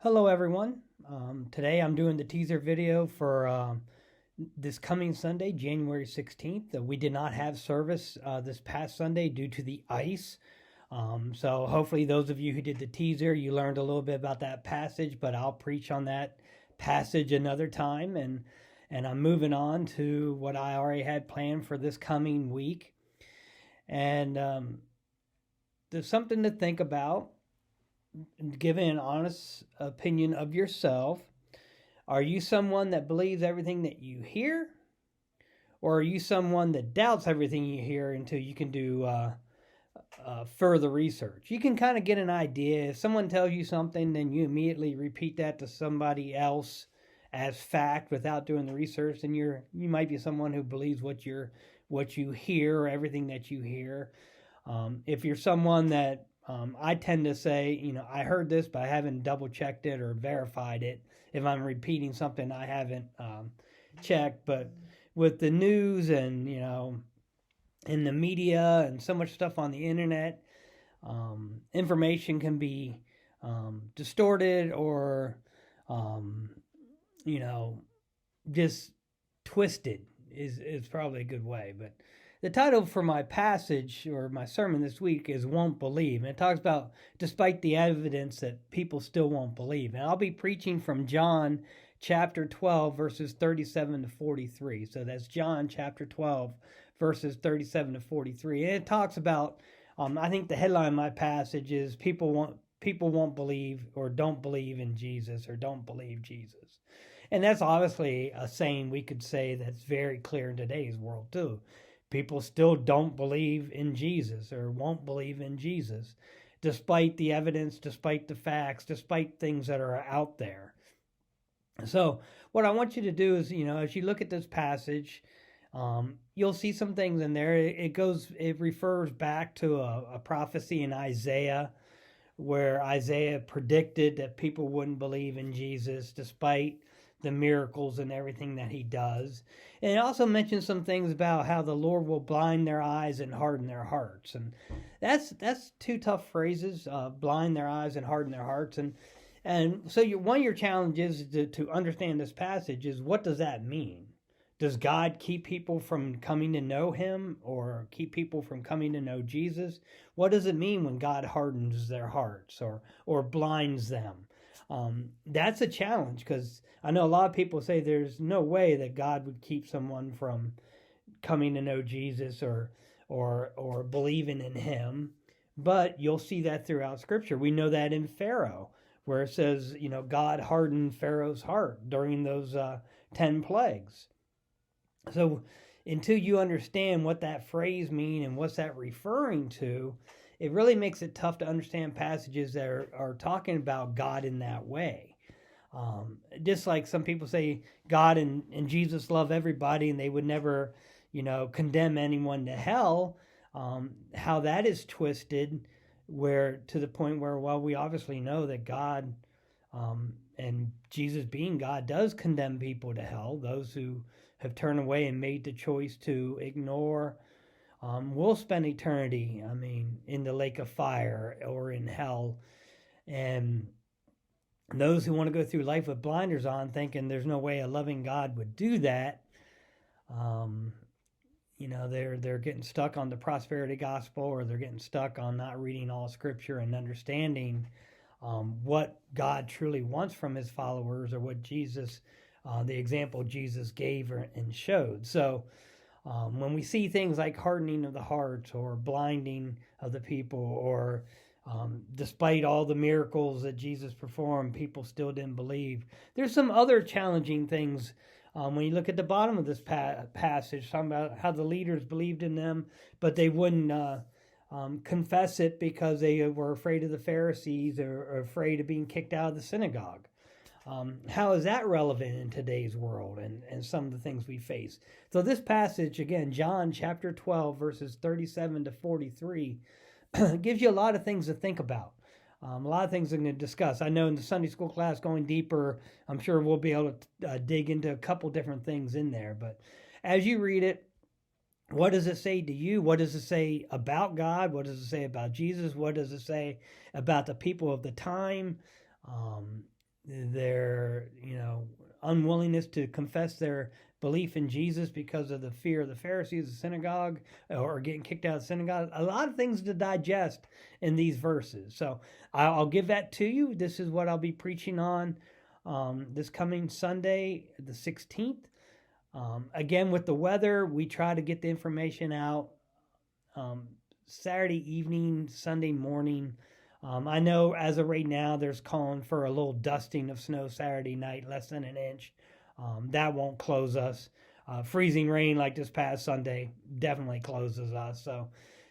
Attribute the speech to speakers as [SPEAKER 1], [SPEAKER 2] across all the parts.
[SPEAKER 1] Hello everyone. Today I'm doing the teaser video for this coming Sunday, January 16th. We did not have service this past Sunday due to the ice. So hopefully those of you who did the teaser, you learned a little bit about that passage, but I'll preach on that passage another time. And I'm moving on to what I already had planned for this coming week. And there's something to think about, giving an honest opinion of yourself. Are you someone that believes everything that you hear? Or are you someone that doubts everything you hear until you can do further research? You can kind of get an idea. If someone tells you something, then you immediately repeat that to somebody else as fact without doing the research, and you might be someone who believes what you hear or everything that you hear. If you're someone that I tend to say, I heard this, but I haven't double checked it or verified it. If I'm repeating something I haven't checked, but with the news and in the media and so much stuff on the internet, information can be distorted or you know just twisted is probably a good way. But the title for my passage or my sermon this week is Won't Believe. And it talks about despite the evidence that people still won't believe. And I'll be preaching from John chapter 12, verses 37 to 43. So that's John chapter 12, verses 37 to 43. And it talks about, I think the headline of my passage is people won't believe or don't believe in Jesus or don't believe Jesus. And that's obviously a saying we could say that's very clear in today's world too. People still don't believe in Jesus or won't believe in Jesus, despite the evidence, despite the facts, despite things that are out there. So, what I want you to do is, as you look at this passage, you'll see some things in there. It refers back to a prophecy in Isaiah, where Isaiah predicted that people wouldn't believe in Jesus despite the miracles and everything that he does. And it also mentions some things about how the Lord will blind their eyes and harden their hearts. And that's two tough phrases, blind their eyes and harden their hearts. And so one of your challenges to understand this passage is, what does that mean? Does God keep people from coming to know him or keep people from coming to know Jesus? What does it mean when God hardens their hearts or blinds them? That's a challenge, because I know a lot of people say there's no way that God would keep someone from coming to know Jesus or believing in him. But you'll see that throughout Scripture. We know that in Pharaoh, where it says, God hardened Pharaoh's heart during those 10 plagues. So until you understand what that phrase means and what's that referring to, it really makes it tough to understand passages that are talking about God in that way. Just like some people say God and Jesus love everybody and they would never, condemn anyone to hell. How that is twisted, where to the point where, well, we obviously know that God and Jesus being God does condemn people to hell. Those who have turned away and made the choice to ignore will spend eternity, in the lake of fire or in hell. And those who want to go through life with blinders on, thinking there's no way a loving God would do that, they're getting stuck on the prosperity gospel, or they're getting stuck on not reading all Scripture and understanding what God truly wants from his followers, or what Jesus, the example Jesus gave and showed. So when we see things like hardening of the hearts or blinding of the people, or despite all the miracles that Jesus performed, people still didn't believe. There's some other challenging things when you look at the bottom of this passage, talking about how the leaders believed in them, but they wouldn't confess it because they were afraid of the Pharisees or afraid of being kicked out of the synagogue. How is that relevant in today's world and some of the things we face? So this passage, again, John chapter 12, verses 37 to 43, gives you a lot of things to think about. A lot of things I'm going to discuss. I know in the Sunday school class, going deeper, I'm sure we'll be able to dig into a couple different things in there. But as you read it, what does it say to you? What does it say about God? What does it say about Jesus? What does it say about the people of the time? their, unwillingness to confess their belief in Jesus because of the fear of the Pharisees, the synagogue, or getting kicked out of the synagogue. A lot of things to digest in these verses. So I'll give that to you. This is what I'll be preaching on this coming Sunday, the 16th. Again, with the weather, we try to get the information out Saturday evening, Sunday morning. I know as of right now, there's calling for a little dusting of snow Saturday night, less than an inch. That won't close us. Freezing rain like this past Sunday definitely closes us. So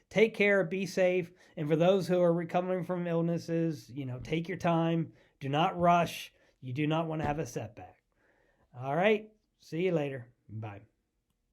[SPEAKER 1] take care, be safe. And for those who are recovering from illnesses, take your time. Do not rush. You do not want to have a setback. All right. See you later. Bye.